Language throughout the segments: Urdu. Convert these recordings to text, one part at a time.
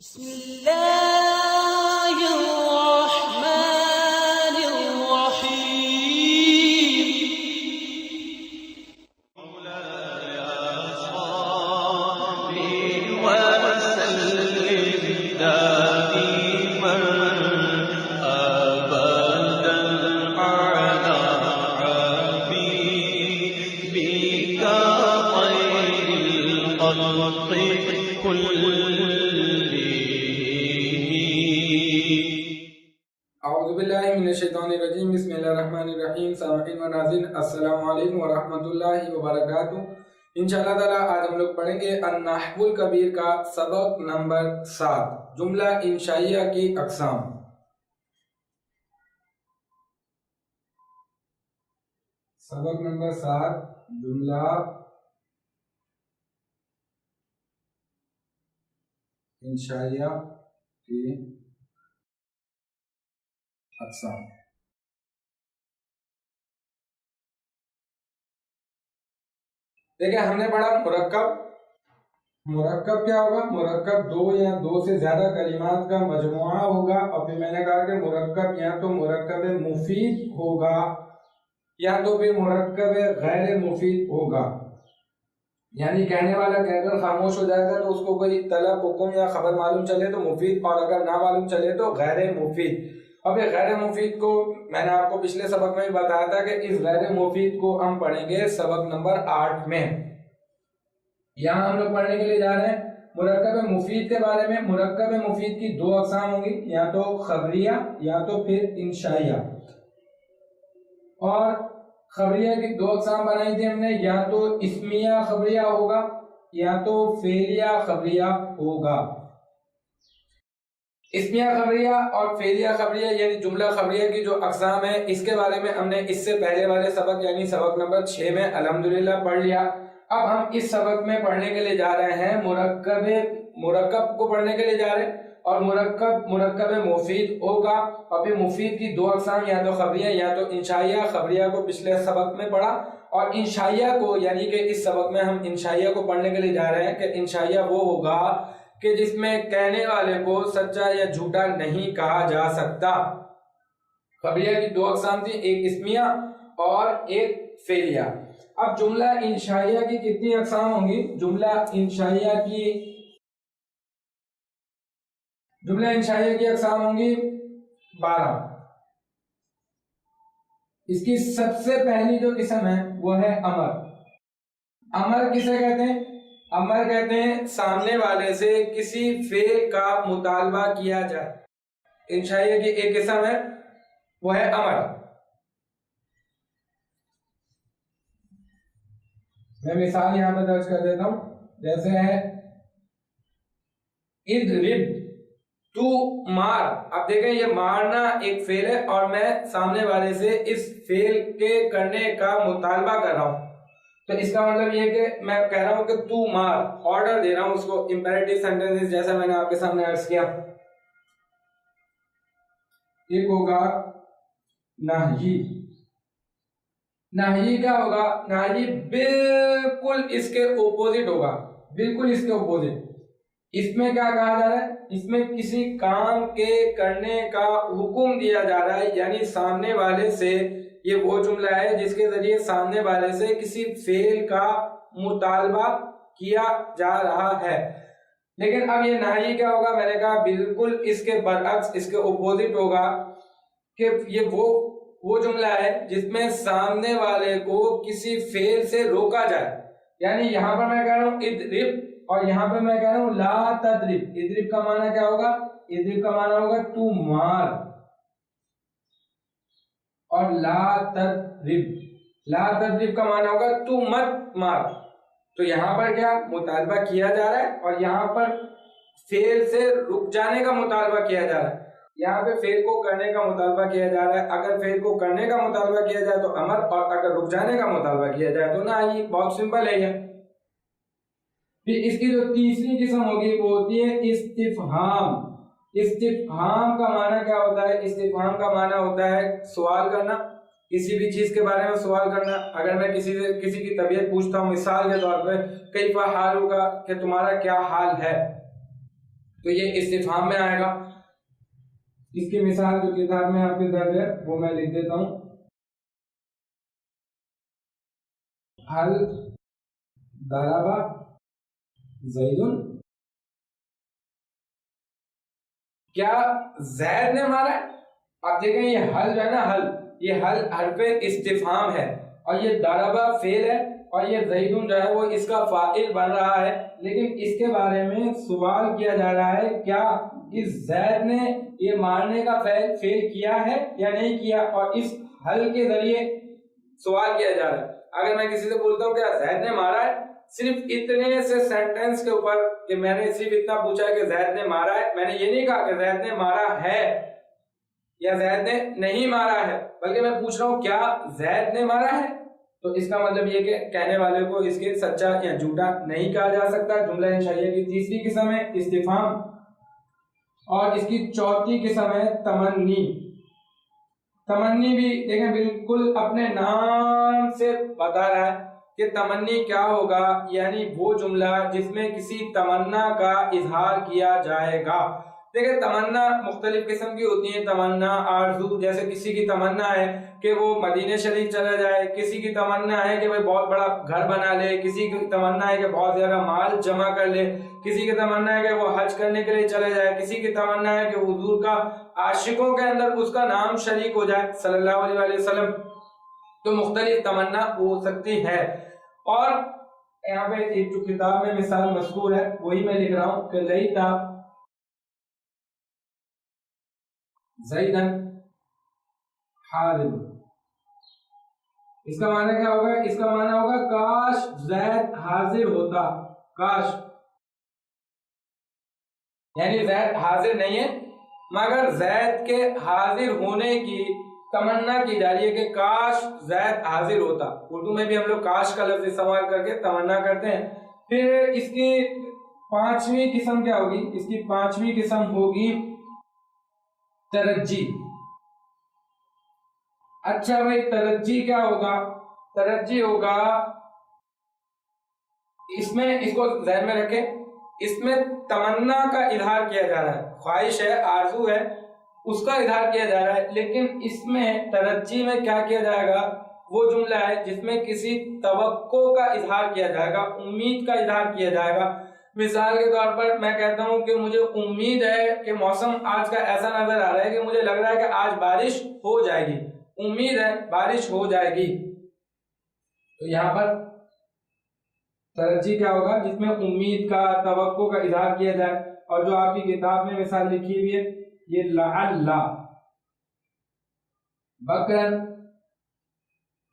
بسم الله الرحمن الرحيم مولاي صل وسلم دائما أبدا على حبيبك خير الخلق كلهم. اعوذ باللہ من الشیطان الرجیم. بسم اللہ الرحمن الرحیم. سامعین و ناظرین السلام علیکم ورحمۃ اللہ وبرکاتہ. انشاءاللہ تعالی آج ہم لوگ پڑھیں گے النحو الکبیر کا سبق نمبر 7 جملہ انشائیہ کی اقسام. سبق نمبر 7 جملہ انشائیہ کی اقسام. دیکھیں ہم نے پڑھا مرکب. مرکب کیا ہوگا؟ مرکب دو یا دو سے زیادہ کلمات کا مجموعہ ہوگا. اور پھر میں نے کہا کہ مرکب یا تو مرکب مفید ہوگا یا تو پھر مرکب غیر مفید ہوگا. یعنی کہنے والا کہہ کر خاموش ہو جائے گا تو اس کو کوئی طلب حکم یا خبر معلوم چلے تو مفید، اور اگر نہ معلوم چلے تو غیر مفید. اب یہ غیر مفید کو میں نے آپ کو پچھلے سبق میں بھی بتایا تھا کہ اس غیر مفید کو ہم پڑھیں گے سبق نمبر 8 میں. یہاں ہم لوگ پڑھنے کے لیے جا رہے ہیں مرکب مفید کے بارے میں. مرکب مفید کی دو اقسام ہوں گی، یا تو خبریہ یا تو پھر انشائیہ. اور خبریہ کی دو اقسام بنائی تھی ہم نے، یا تو اسمیہ خبریہ ہوگا یا تو فعلیہ خبریہ ہوگا. اسمیہ خبریہ اور فعلیہ خبریہ یعنی جملہ خبریہ کی جو اقسام ہے اس کے بارے میں ہم نے اس سے پہلے والے سبق یعنی سبق نمبر 6 میں الحمدللہ پڑھ لیا. اب ہم اس سبق میں پڑھنے کے لیے جا رہے ہیں مرکب کو پڑھنے کے لیے جا رہے ہیں. اور مرکب مفید ہوگا. اور پھر مفید کی دو اقسام یا تو خبریہ یا تو انشائیہ. خبریہ کو پچھلے سبق میں پڑھا اور انشائیہ کو یعنی کہ اس سبق میں ہم انشائیہ کو پڑھنے کے لیے جا رہے ہیں کہ انشائیہ وہ ہوگا کہ جس میں کہنے والے کو سچا یا جھوٹا نہیں کہا جا سکتا. خبریہ کی دو اقسام تھی، ایک اسمیہ اور ایک فعلیہ. اب جملہ انشائیہ کی کتنی اقسام ہوں گی؟ جملہ انشائیہ کی اقسام ہوں گی 12. اس کی سب سے پہلی جو قسم ہے وہ ہے امر. امر کسے کہتے ہیں؟ امر کہتے ہیں سامنے والے سے کسی فعل کا مطالبہ کیا جائے. انشائیہ کی ایک قسم ہے وہ ہے امر. میں مثال یہاں پہ درج کر دیتا ہوں، جیسے ہے اضرب، تو مار. اب دیکھیں یہ مارنا ایک فعل ہے اور میں سامنے والے سے اس فعل کے کرنے کا مطالبہ کر رہا ہوں. تو اس کا مطلب یہ ہے کہ میں کہہ رہا ہوں کہ تو مار، آرڈر دے رہا ہوں اس کو. امپیریٹو سینٹنس جیسا میں نے آپ کے سامنے عرض کیا. ایک ہوگا نہی. نہی کیا ہوگا؟ نہی بالکل اس کے اپوزٹ ہوگا، بالکل اس کے اپوزٹ. اس میں کیا کہا جا رہا ہے؟ اس میں کسی کام کے کرنے کا حکم دیا جا رہا ہے. یعنی سامنے والے سے یہ وہ جملہ ہے جس کے ذریعے سامنے والے سے کسی فعل کا مطالبہ کیا جا رہا ہے. لیکن اب یہ نہی کیا ہوگا؟ میں نے کہا بالکل اس کے برعکس، اس کے اپوزٹ ہوگا کہ یہ وہ جملہ ہے جس میں سامنے والے کو کسی فعل سے روکا جائے. یعنی یہاں پر میں کہہ رہا ہوں اضرب اور یہاں پہ میں کہہ رہا ہوں لا تضرب. اضرب کا معنی کیا ہوگا؟ اضرب کا معنی ہوگا تو مار، اور لا تضرب کا معنی ہوگا تو مت مار. تو یہاں پر کیا مطالبہ کیا جا رہا ہے اور یہاں پر فعل سے رک جانے کا مطالبہ کیا جا رہا ہے. یہاں پہ فعل کو کرنے کا مطالبہ کیا جا رہا ہے. اگر فعل کو کرنے کا مطالبہ کیا جائے تو امر، اور اگر رک جانے کا مطالبہ کیا جائے تو نہی. بہت سمپل ہے یہ. پھر اس کی جو تیسری قسم ہوگی وہ ہوتی ہے استفہام. استفہام کا معنی کیا ہوتا ہے؟ استفہام کا معنی ہوتا ہے سوال کرنا، کسی بھی چیز کے بارے میں سوال کرنا. اگر میں کسی کی طبیعت پوچھتا ہوں مثال کے طور پہ کیف حالک، کہ تمہارا کیا حال ہے، تو یہ استفہام میں آئے گا. اس کی مثال جو کتاب میں آپ کے درج ہے وہ میں لکھ دیتا ہوں. حل ضرب زید، کیا زید نے مارا ہے؟ آپ دیکھیں یہ حل جو ہے نا، حل، یہ حل حرف استفہام ہے اور یہ ضرب فعل ہے اور یہ زید جو ہے وہ اس کا فاعل بن رہا ہے. لیکن اس کے بارے میں سوال کیا جا رہا ہے کیا اس زید نے یہ مارنے کا فعل کیا ہے یا نہیں کیا، اور اس حل کے ذریعے سوال کیا جا رہا ہے. اگر میں کسی سے بولتا ہوں کہ زید نے مارا ہے، صرف اتنے سے سینٹنس کے اوپر کہ میں نے صرف اتنا پوچھا کہ زید نے مارا ہے، میں نے یہ نہیں کہا کہ زید نے مارا ہے یا زید نے نہیں مارا ہے، بلکہ میں پوچھ رہا ہوں کیا زید نے مارا ہے. تو اس کا مطلب یہ کہ کہنے والے کو اس کے سچا یا جھوٹا نہیں کہا جا سکتا. جملہ انشائیہ کی تیسری قسم ہے استفہام، اور اس کی چوتھی قسم ہے تمنی. تمنی بھی دیکھیں بالکل اپنے نام سے بتا رہا ہے کہ تمنی کیا ہوگا، یعنی وہ جملہ جس میں کسی تمنا کا اظہار کیا جائے گا. دیکھیں تمنا مختلف قسم کی ہوتی ہیں. تمنا آرزو، جیسے کسی کی تمنا ہے کہ وہ مدینہ شریف چلا جائے، کسی کی تمنا ہے کہ وہ بہت بڑا گھر بنا لے، کسی کی تمنا ہے کہ بہت زیادہ مال جمع کر لے، کسی کی تمنا ہے کہ وہ حج کرنے کے لیے چلے جائے، کسی کی تمنا ہے کہ حضور کا عاشقوں کے اندر اس کا نام شریک ہو جائے صلی اللہ علیہ وسلم. تو مختلف تمنا ہو سکتی ہے. اور یہاں پہ ایک جو کتاب میں مثال مذکور ہے وہی میں لکھ رہا ہوں کہ لیتا زیدن حاضر. اس کا معنی کیا ہوگا؟ اس کا معنی ہوگا کاش زید حاضر ہوتا. کاش یعنی زید حاضر نہیں ہے مگر زید کے حاضر ہونے کی تمنا کی جا رہی ہے کہ کاش زید حاضر ہوتا. اردو میں بھی ہم لوگ کاش کا لفظ استعمال کر کے تمنا کرتے ہیں. پھر اس کی پانچویں قسم کیا ہوگی؟ اس کی پانچویں قسم ہوگی ترجی. اچھا بھائی ترجی کیا ہوگا؟ ترجی ہوگا، اس میں اس کو ذہن میں رکھیں، اس میں تمنا کا اظہار کیا جا رہا ہے، خواہش ہے، آرزو ہے، اس کا اظہار کیا جا رہا ہے. لیکن اس میں ترجی میں کیا کیا جائے گا؟ وہ جملہ ہے جس میں کسی توقع کا اظہار کیا جائے گا، امید کا اظہار کیا جائے گا. مثال کے طور پر میں کہتا ہوں کہ مجھے امید ہے کہ موسم آج کا ایسا نظر آ رہا ہے کہ مجھے لگ رہا ہے کہ آج بارش ہو جائے گی، امید ہے بارش ہو جائے گی. تو یہاں پر ترجیح کیا ہوگا؟ جس میں امید کا، توقع کا اظہار کیا جائے. اور جو آپ کی کتاب میں مثال لکھی ہوئی ہے یہ لعل بکر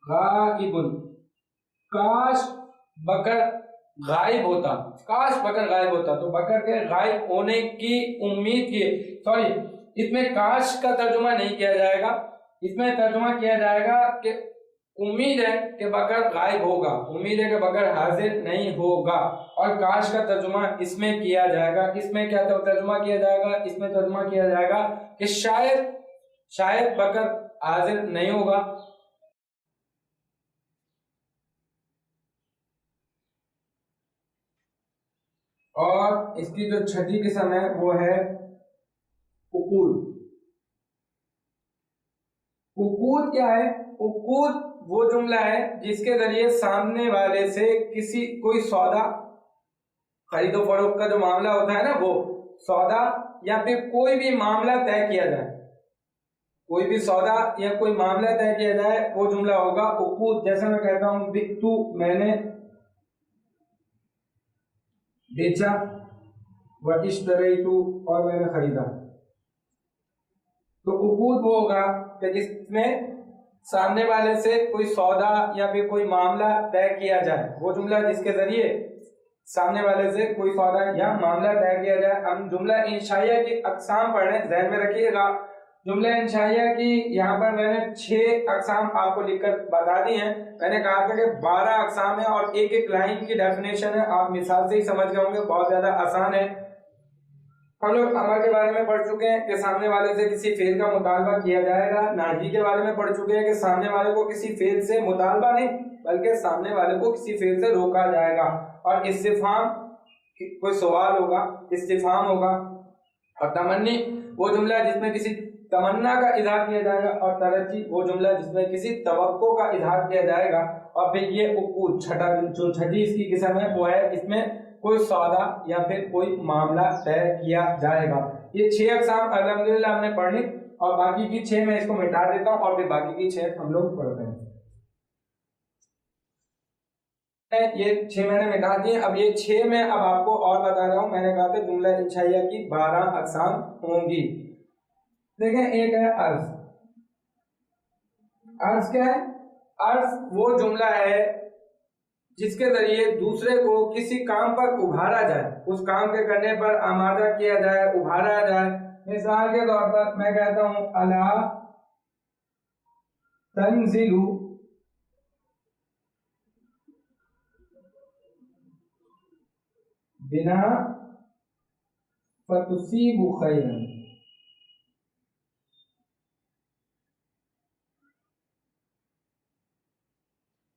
غائب، کاش بکر غائب ہوتا، کاش بکر غائب ہوتا. تو بکر کے غائب ہونے کی امید کی، سوری اس میں کاش کا ترجمہ نہیں کیا جائے گا، اس میں ترجمہ کیا جائے گا کہ امید ہے کہ بکر غائب ہوگا، امید ہے کہ بکر حاضر نہیں ہوگا. اور کاش کا ترجمہ اس میں کیا جائے گا. اس میں کیا ترجمہ کیا جائے گا؟ اس میں ترجمہ کیا جائے گا کہ شاید بکر حاضر نہیں ہوگا. اور اس کی جو چھٹی قسم ہے وہ ہے عقود. عقود کیا ہے؟ عقود وہ جملہ ہے جس کے ذریعے سامنے والے سے کوئی سودا، خرید و فروخت کا جو معاملہ ہوتا ہے نا، وہ سودا یا پھر کوئی بھی معاملہ طے کیا جائے، کوئی بھی سودا یا کوئی معاملہ طے کیا جائے، وہ جملہ ہوگا عقود. جیسے میں کہتا ہوں بکتو، میں نے بیچا، واشتریتو، اور میں نے خریدا. تو عقود وہ ہوگا کہ جس میں سامنے والے سے کوئی سودا یا پھر کوئی معاملہ طے کیا جائے، وہ جملہ جس کے ذریعے سامنے والے سے کوئی سودا یا معاملہ طے کیا جائے. ہم جملہ انشائیہ کی اقسام پڑھ رہے ہیں، ذہن میں رکھیے گا. جملہ انشائیہ کی یہاں پر میں نے 6 اقسام آپ کو لکھ کر بتا دی ہیں. میں نے کہا تھا کہ 12 اقسام ہیں اور ایک ایک لائن کی ڈیفینیشن ہے، آپ مثال سے ہی سمجھ گئے ہوں گے، بہت زیادہ آسان ہے. ہم لوگ امر کے بارے میں پڑھ چکے ہیں کہ سامنے والے سے کسی فعل کا مطالبہ کیا جائے گا. ناہی کے بارے میں پڑھ چکے ہیں کہ سامنے والے کو کسی فعل سے مطالبہ نہیں بلکہ سامنے والے کو کسی فعل سے روکا جائے گا. اور استفہام کوئی سوال ہوگا، استفہام ہوگا، اور تمنی وہ جملہ جس میں کسی تمنا کا اظہار کیا جائے گا، اور ترجی وہ جملہ جس میں کسی توقع کا اظہار کیا جائے گا، اور پھر یہ عقود چھٹی اس کی قسم ہے وہ ہے اس میں کوئی سودا یا پھر کوئی معاملہ طے کیا جائے گا۔ یہ 6 اقسام الحمدللہ ہم نے پڑھ لی، اور باقی کی 6 میں اس کو مٹا دیتا ہوں اور پھر باقی کی 6 ہم لوگ پڑھتے ہیں۔ یہ 6 میں نے مٹا دیے، اب یہ 6 میں اب آپ کو اور بتا رہا ہوں۔ میں نے کہا تھا جملہ انشائیہ کی 12 اقسام ہوں گی۔ دیکھیں ایک ہے عرض۔ عرض کیا ہے؟ عرض وہ جملہ ہے جس کے ذریعے دوسرے کو کسی کام پر ابھارا جائے، اس کام کے کرنے پر آمادہ کیا جائے، ابھارا جائے۔ مثال کے طور پر میں کہتا ہوں الا تنزل بنا فتصیب خیرا۔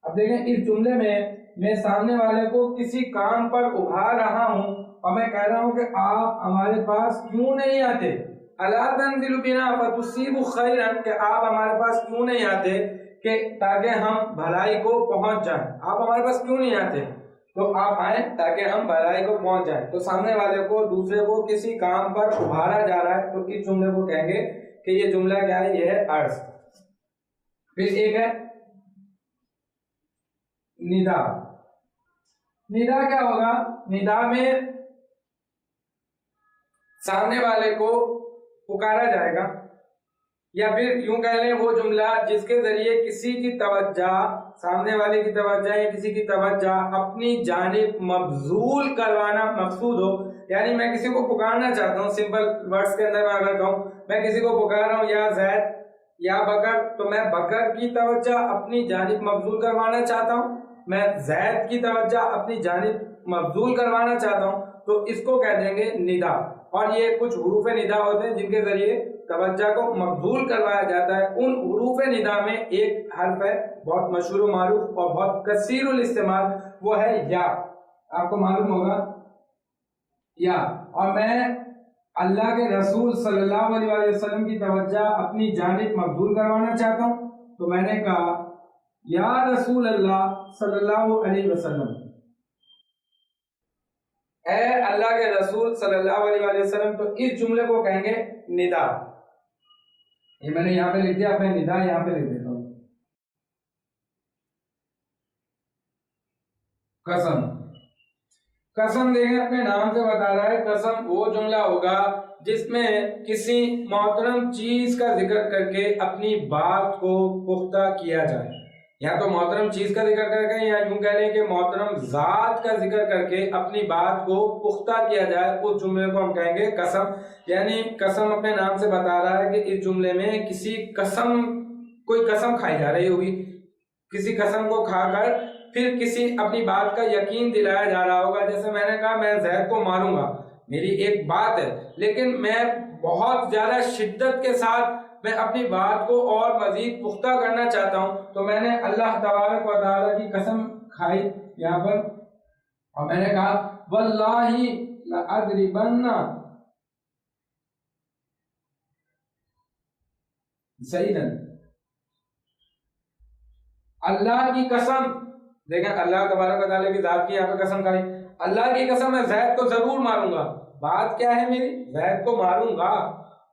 اب دیکھیں اس جملے میں سامنے والے کو کسی کام پر ابھار رہا ہوں اور میں کہہ رہا ہوں کہ آپ ہمارے پاس کیوں نہیں آتے، الا تنزل بنا فتصیب خیرا، کہ آپ ہمارے پاس کیوں نہیں آتے کہ تاکہ ہم بھلائی کو پہنچ جائیں۔ آپ ہمارے پاس کیوں نہیں آتے تو آپ آئیں تاکہ ہم بھلائی کو پہنچ جائیں۔ تو سامنے والے کو دوسرے کو کسی کام پر ابھارا جا رہا ہے تو اس جملے کو کہیں گے کہ یہ جملہ کیا ہے؟ یہ ہے عرض۔ پھر ایک ہے ندا۔ ندا کیا ہوگا؟ ندا میں سامنے والے کو پکارا جائے گا، یا پھر یوں کہہ لیں وہ جملہ جس کے ذریعے کسی کی توجہ، سامنے والے کی توجہ یا کسی کی توجہ اپنی جانب مبذول کروانا مقصود ہو۔ یعنی میں کسی کو پکارنا چاہتا ہوں، سمپل ورڈز کے اندر میں اگر کہوں میں کسی کو پکار رہا ہوں یا زید یا بکر، تو میں بکر کی توجہ اپنی جانب مبذول کروانا چاہتا ہوں، میں زید کی توجہ اپنی جانب مبذول کروانا چاہتا ہوں، تو اس کو کہہ دیں گے ندا۔ اور یہ کچھ حروف ندا ہوتے ہیں جن کے ذریعے توجہ کو مبذول کروایا جاتا ہے۔ ان حروف ندا میں ایک حرف ہے بہت مشہور و معروف اور بہت کثیر الاستعمال، وہ ہے یا۔ آپ کو معلوم ہوگا یا۔ اور میں اللہ کے رسول صلی اللہ علیہ وسلم کی توجہ اپنی جانب مبذول کروانا چاہتا ہوں، تو میں نے کہا یا رسول اللہ صلی اللہ علیہ وسلم، اے اللہ کے رسول صلی اللہ علیہ وسلم۔ تو اس جملے کو کہیں گے ندا۔ یہ میں نے یہاں پہ لکھ دیا، اب میں ندا یہاں پہ لکھ دیتا ہوں۔ قسم۔ قسم دیکھیں اپنے نام سے بتا رہا ہے، قسم وہ جملہ ہوگا جس میں کسی محترم چیز کا ذکر کر کے اپنی بات کو پختہ کیا جائے، یا تو محترم چیز کا ذکر کر کے، یا یوں کہہ لیں کہ محترم ذات کا ذکر کر کے اپنی بات کو پختہ کیا جائے، اس جملے کو ہم کہیں گے قسم۔ یعنی قسم اپنے نام سے بتا رہا ہے کہ اس جملے میں کسی قسم، کوئی قسم کھائی جا رہی ہوگی، کسی قسم کو کھا کر پھر کسی اپنی بات کا یقین دلایا جا رہا ہوگا۔ جیسے میں نے کہا میں زید کو ماروں گا، میری ایک بات ہے، لیکن میں بہت زیادہ شدت کے ساتھ میں اپنی بات کو اور مزید پختہ کرنا چاہتا ہوں، تو میں نے اللہ تبارک و تعالیٰ کی قسم کھائی یہاں پر، اور میں نے کہا واللہ لأضربن زیداً، اللہ کی قسم۔ دیکھیں اللہ تبارک و تعالیٰ کی ذات کی یہاں پہ قسم کھائی، اللہ کی قسم میں زید کو ضرور ماروں گا۔ بات کیا ہے میری؟ زید کو ماروں گا،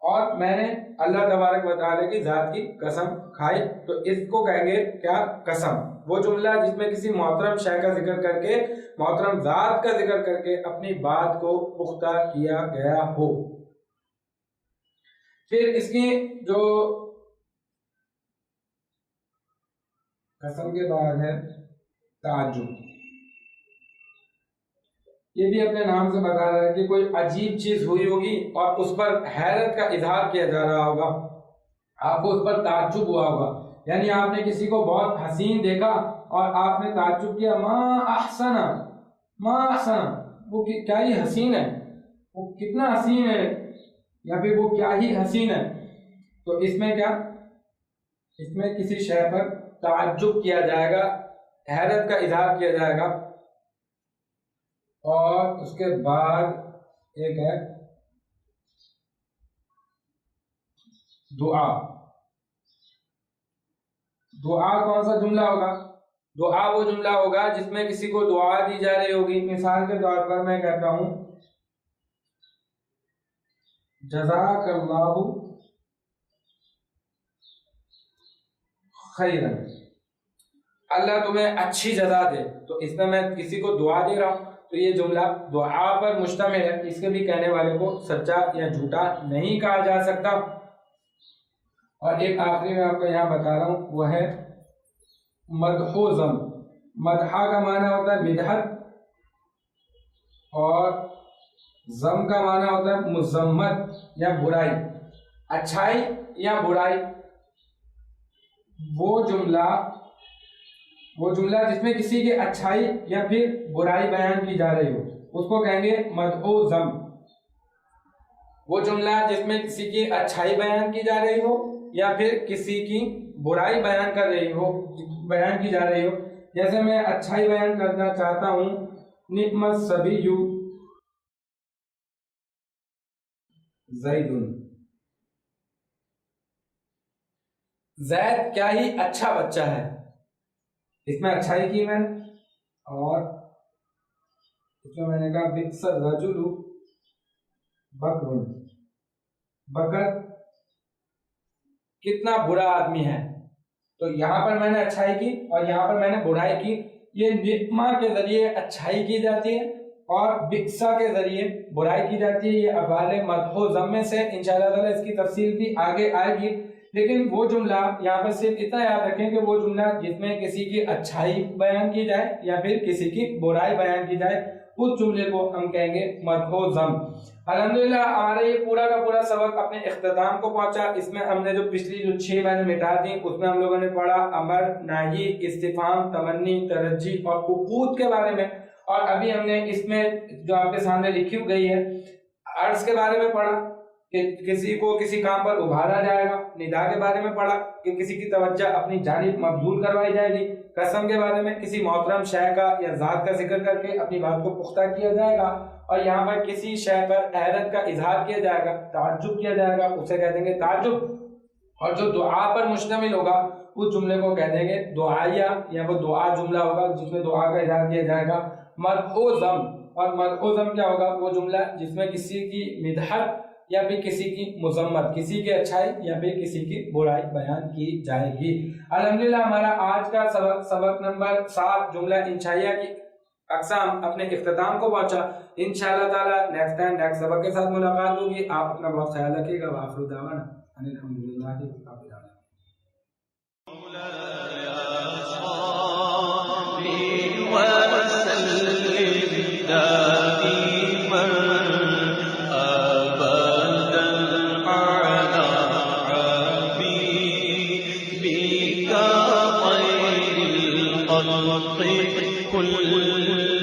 اور میں نے اللہ تبارک و تعالیٰ کی ذات کی قسم کھائی، تو اس کو کہیں گے کیا؟ قسم۔ وہ جملہ جس میں کسی محترم شے کا ذکر کر کے، محترم ذات کا ذکر کر کے اپنی بات کو پختہ کیا گیا ہو۔ پھر اس کی جو قسم کے بعد ہے تعجب۔ یہ بھی اپنے نام سے بتا رہا ہے کہ کوئی عجیب چیز ہوئی ہوگی اور اس پر حیرت کا اظہار کیا جا رہا ہوگا، آپ کو اس پر تعجب ہوا ہوگا۔ یعنی آپ نے کسی کو بہت حسین دیکھا اور آپ نے تعجب کیا، ما احسن، ما احسن، وہ کیا ہی حسین ہے، وہ کتنا حسین ہے، یا پھر وہ کیا ہی حسین ہے۔ تو اس میں کیا؟ اس میں کسی شے پر تعجب کیا جائے گا، حیرت کا اظہار کیا جائے گا، اور اس کے بعد ایک ہے دعا. دعا کون سا جملہ ہوگا؟ دعا وہ جملہ ہوگا جس میں کسی کو دعا دی جا رہی ہوگی. مثال کے طور پر میں کہتا ہوں جزاک اللہ خیرا، اللہ تمہیں اچھی جزا دے. تو اس میں کسی کو دعا دے رہا ہوں، تو یہ جملہ دعا پر مشتمل ہے. اس کے بھی کہنے والے کو سچا یا جھوٹا نہیں کہا جا سکتا. اور ایک آخری میں آپ کو یہاں بتا رہا ہوں، وہ ہے مدح و ذم. مدحہ کا معنی ہوتا ہے مدحت، اور ذم کا معنی ہوتا ہے مذمت یا برائی. اچھائی یا برائی، وہ جملہ جس میں کسی کی اچھائی یا پھر برائی بیان کی جا رہی ہو، اس کو کہیں گے مدح و ذم. وہ جملہ جس میں کسی کی اچھائی بیان کی جا رہی ہو یا پھر کسی کی برائی بیان کی جا رہی ہو. جیسے میں اچھائی بیان کرنا چاہتا ہوں، نعم الصبی زید، زید کیا ہی اچھا بچہ ہے. اس میں اچھائی کی میں نے، اور اس میں نے کہا بئس الرجل بکر، بکر کتنا برا آدمی ہے. تو یہاں پر میں نے اچھائی کی اور یہاں پر میں نے برائی کی. یہ نعمہ کے ذریعے اچھائی کی جاتی ہے اور بئسا کے ذریعے برائی کی جاتی ہے. یہ افعال مدح و ذم میں سے انشاءاللہ تعالی اس کی تفصیل بھی آگے آئے گی. لیکن وہ جملہ یہاں پر صرف اتنا یاد رکھیں کہ وہ جملہ جس میں کسی کی اچھائی بیان کی جائے یا پھر کسی کی برائی بیان کی جائے، اس جملے کو ہم کہیں گے مدح و ذم. الحمدللہ ہمارا یہ پورا کا پورا سبق اپنے اختتام کو پہنچا. اس میں ہم نے جو پچھلی 6 میں نے مٹا دی، اس میں ہم لوگوں نے پڑھا امر، نہی، استفہام، تمنی، ترجی اور عقود کے بارے میں. اور ابھی ہم نے اس میں جو آپ کے سامنے لکھی گئی ہے عرض کے بارے میں پڑھا کہ کسی کو کسی کام پر ابھارا جائے گا. ندا کے بارے میں پڑھا کہ کسی کی توجہ اپنی جانب مبذول کروائی جائے گی. قسم کے بارے میں کسی محترم شے کا یا ذات کا ذکر کر کے اپنی بات کو پختہ کیا جائے گا. اور یہاں پر کسی شے پر حیرت کا اظہار کیا جائے گا، تعجب کیا جائے گا، اسے کہہ دیں گے تعجب. اور جو دعا پر مشتمل ہوگا اس جملے کو کہہ دیں گے دعائیہ، یا وہ دعا جملہ ہوگا جس میں دعا کا اظہار کیا جائے گا. مدح و ذم، اور مدح و ذم کیا ہوگا؟ وہ جملہ جس میں کسی کی مدحت یا پھر کسی کی مذمت، کسی کی اچھائی یا پھر کسی کی برائی بیان کی جائے گی. الحمدللہ ہمارا آج کا سبق نمبر 7 جملہ انشائیہ کی اقسام اپنے اختتام کو پہنچا. انشاءاللہ تعالی نیکسٹ سبق کے ساتھ ملاقات ہوگی. آپ اپنا بہت خیال رکھیے گا. وآخر دعوانا ان الحمدللہ رب العالمین. كل